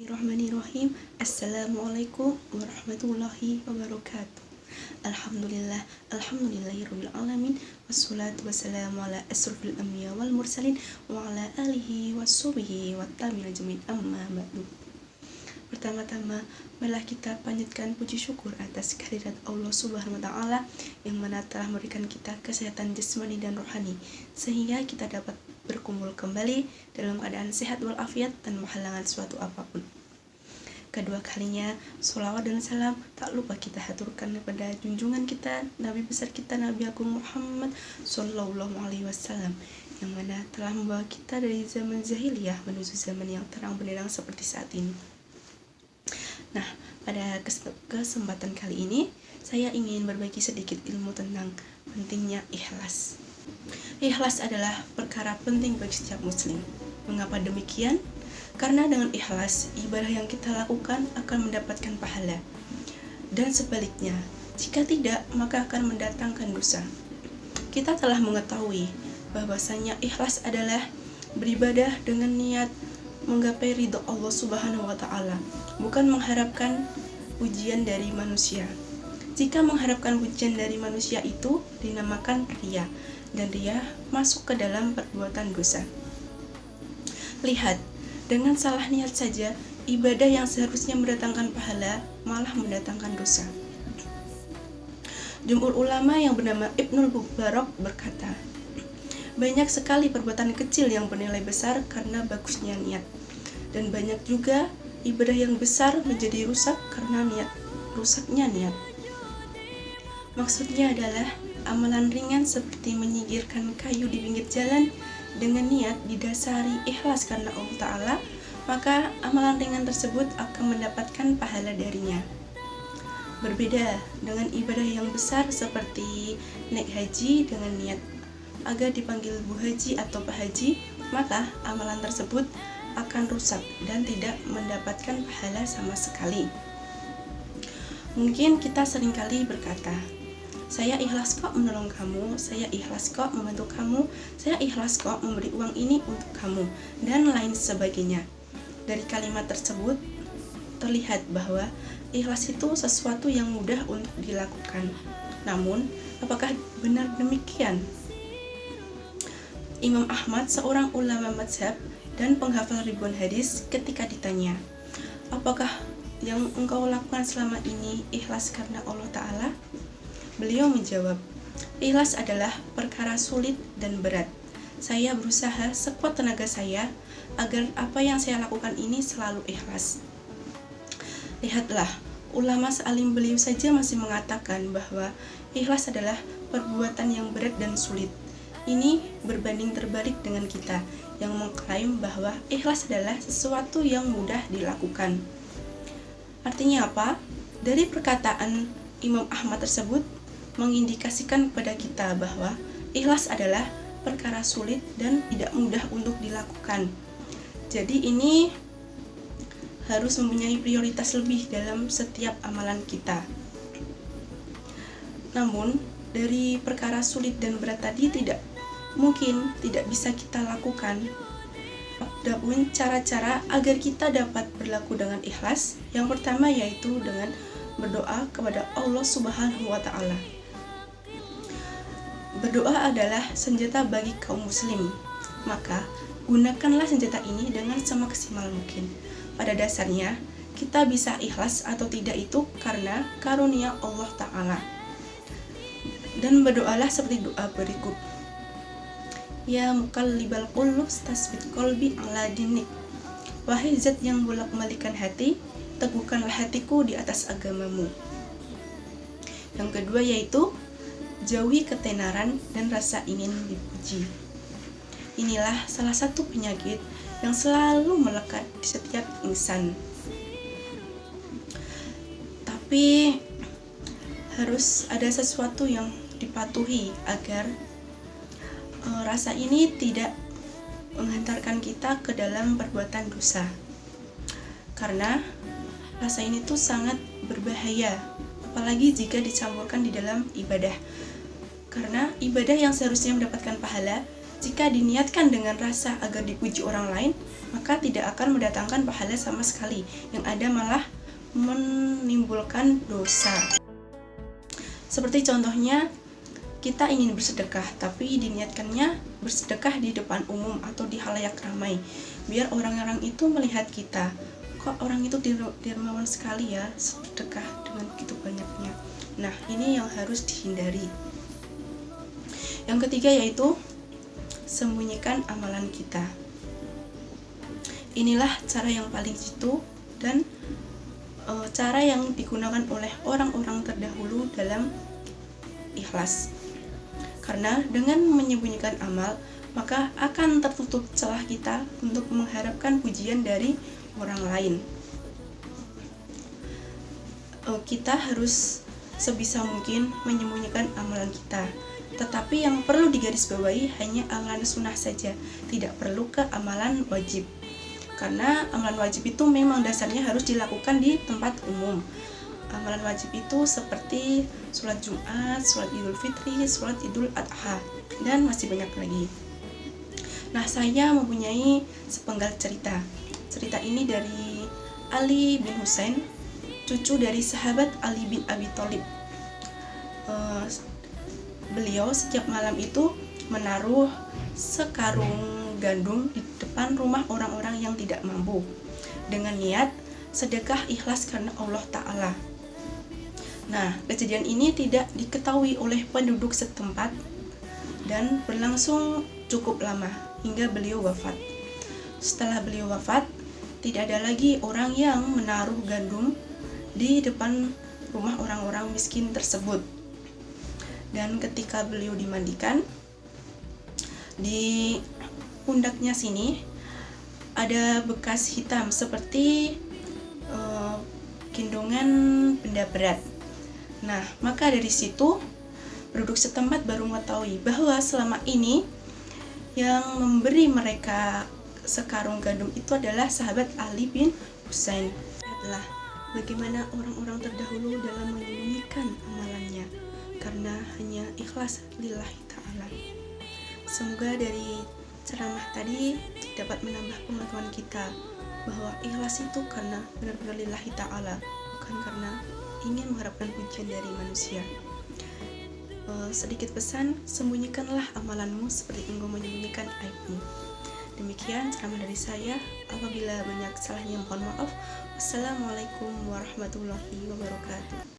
Bismillahirrahmanirrahim. Assalamualaikum warahmatullahi wabarakatuh. Alhamdulillahirabbil alamin. Wassalatu wassalamu ala asrofil anbiya wal mursalin wa ala alihi washabihi wa tabi'in ajmain, amma ba'du. Pertama-tama, marilah kita panjatkan puji syukur atas kehadirat Allah Subhanahu wa taala yang mana telah memberikan kita kesehatan jasmani dan rohani sehingga kita dapat berkumpul kembali dalam keadaan sehat walafiat dan menghalangan suatu apapun. Kedua kalinya, sholawat dan salam tak lupa kita haturkan kepada junjungan kita, Nabi besar kita, Nabi Agung Muhammad Sallallahu Alaihi Wasallam, yang mana telah membawa kita dari zaman jahiliyah menuju zaman yang terang benderang seperti saat ini. Nah, pada kesempatan kali ini, saya ingin berbagi sedikit ilmu tentang pentingnya ikhlas. Ikhlas adalah perkara penting bagi setiap muslim. Mengapa demikian? Karena dengan ikhlas, ibadah yang kita lakukan akan mendapatkan pahala. Dan sebaliknya, jika tidak, maka akan mendatangkan dosa. Kita telah mengetahui bahwasanya ikhlas adalah beribadah dengan niat menggapai ridho Allah Subhanahu wa taala, bukan mengharapkan pujian dari manusia. Jika mengharapkan pujian dari manusia itu dinamakan riya, dan riya masuk ke dalam perbuatan dosa. Lihat, dengan salah niat saja, ibadah yang seharusnya mendatangkan pahala malah mendatangkan dosa. Jumhur ulama yang bernama Ibnul Mubarak berkata, banyak sekali perbuatan kecil yang bernilai besar karena bagusnya niat, dan banyak juga ibadah yang besar menjadi rusak karena rusaknya niat. Maksudnya adalah amalan ringan seperti menyingkirkan kayu di pinggir jalan dengan niat didasari ikhlas karena Allah Ta'ala, maka amalan ringan tersebut akan mendapatkan pahala darinya. Berbeda dengan ibadah yang besar seperti naik haji dengan niat agar dipanggil Bu Haji atau Pak Haji, maka amalan tersebut akan rusak dan tidak mendapatkan pahala sama sekali. Mungkin kita seringkali berkata, saya ikhlas kok menolong kamu, saya ikhlas kok membantu kamu, saya ikhlas kok memberi uang ini untuk kamu, dan lain sebagainya. Dari kalimat tersebut terlihat bahwa ikhlas itu sesuatu yang mudah untuk dilakukan. Namun, apakah benar demikian? Imam Ahmad, seorang ulama mazhab dan penghafal ribuan hadis, ketika ditanya, apakah yang engkau lakukan selama ini ikhlas karena Allah Ta'ala? Beliau menjawab, ikhlas adalah perkara sulit dan berat. Saya berusaha sekuat tenaga saya agar apa yang saya lakukan ini selalu ikhlas. Lihatlah, ulama sealim beliau saja masih mengatakan bahwa ikhlas adalah perbuatan yang berat dan sulit. Ini berbanding terbalik dengan kita yang mengklaim bahwa ikhlas adalah sesuatu yang mudah dilakukan. Artinya apa? Dari perkataan Imam Ahmad tersebut mengindikasikan kepada kita bahwa ikhlas adalah perkara sulit dan tidak mudah untuk dilakukan. Jadi ini harus mempunyai prioritas lebih dalam setiap amalan kita. Namun, dari perkara sulit dan berat tadi tidak bisa kita lakukan. Ada pun cara-cara agar kita dapat berlaku dengan ikhlas. Yang pertama yaitu dengan berdoa kepada Allah Subhanahu wa taala. Berdoa adalah senjata bagi kaum muslim, maka gunakanlah senjata ini dengan semaksimal mungkin. Pada dasarnya, kita bisa ikhlas atau tidak itu karena karunia Allah Ta'ala. Dan berdoalah seperti doa berikut. Ya muqallibal qulub tasbit qalbi ala dinik. Wahai zat yang bolak-balikan hati, teguhkanlah hatiku di atas agamamu. Yang kedua yaitu jauhi ketenaran dan rasa ingin dipuji. Inilah salah satu penyakit yang selalu melekat di setiap insan. Tapi harus ada sesuatu yang dipatuhi agar rasa ini tidak menghantarkan kita ke dalam perbuatan dosa. Karena rasa ini tuh sangat berbahaya, apalagi jika dicampurkan di dalam ibadah. Karena ibadah yang seharusnya mendapatkan pahala Jika diniatkan dengan rasa agar dipuji orang lain, maka tidak akan mendatangkan pahala sama sekali, yang ada malah menimbulkan dosa. Seperti contohnya, kita ingin bersedekah, tapi diniatkannya bersedekah di depan umum atau di halayak ramai, biar orang-orang itu melihat kita, kok orang itu dermawan sekali ya, sedekah dengan begitu banyaknya. Nah, ini yang harus dihindari. Yang ketiga yaitu sembunyikan amalan kita. Inilah cara yang paling jitu dan cara yang digunakan oleh orang-orang terdahulu dalam ikhlas. Karena dengan menyembunyikan amal, maka akan tertutup celah kita untuk mengharapkan pujian dari orang lain. Kita harus sebisa mungkin menyembunyikan amalan kita. Tetapi yang perlu digarisbawahi hanya amalan sunnah saja, tidak perlu ke amalan wajib. Karena amalan wajib itu memang dasarnya harus dilakukan di tempat umum. Amalan wajib itu seperti sholat Jumat, sholat Idul Fitri, sholat Idul Adha, dan masih banyak lagi. Nah, saya mempunyai sepenggal cerita. Cerita ini dari Ali bin Husain, cucu dari sahabat Ali bin Abi Thalib. Beliau setiap malam itu menaruh sekarung gandum di depan rumah orang-orang yang tidak mampu, dengan niat sedekah ikhlas karena Allah Ta'ala. Nah, kejadian ini tidak diketahui oleh penduduk setempat dan berlangsung cukup lama hingga beliau wafat. Setelah beliau wafat, tidak ada lagi orang yang menaruh gandum di depan rumah orang-orang miskin tersebut. Dan ketika beliau dimandikan, di pundaknya sini ada bekas hitam seperti gendongan benda berat. Nah, maka dari situ penduduk setempat baru mengetahui bahwa selama ini yang memberi mereka sekarung gandum itu adalah sahabat Ali bin Husain. Adalah bagaimana orang-orang terdahulu dalam menyembunyikan amalannya karena hanya ikhlas lillahi ta'ala. Semoga dari ceramah tadi dapat menambah pengetahuan kita bahwa ikhlas itu karena benar-benar lillahi ta'ala, bukan karena ingin mengharapkan pujian dari manusia. Sedikit pesan, sembunyikanlah amalanmu seperti engkau menyembunyikan aibmu. Demikian ceramah dari saya. Apabila banyak salahnya mohon maaf. Wassalamualaikum warahmatullahi wabarakatuh.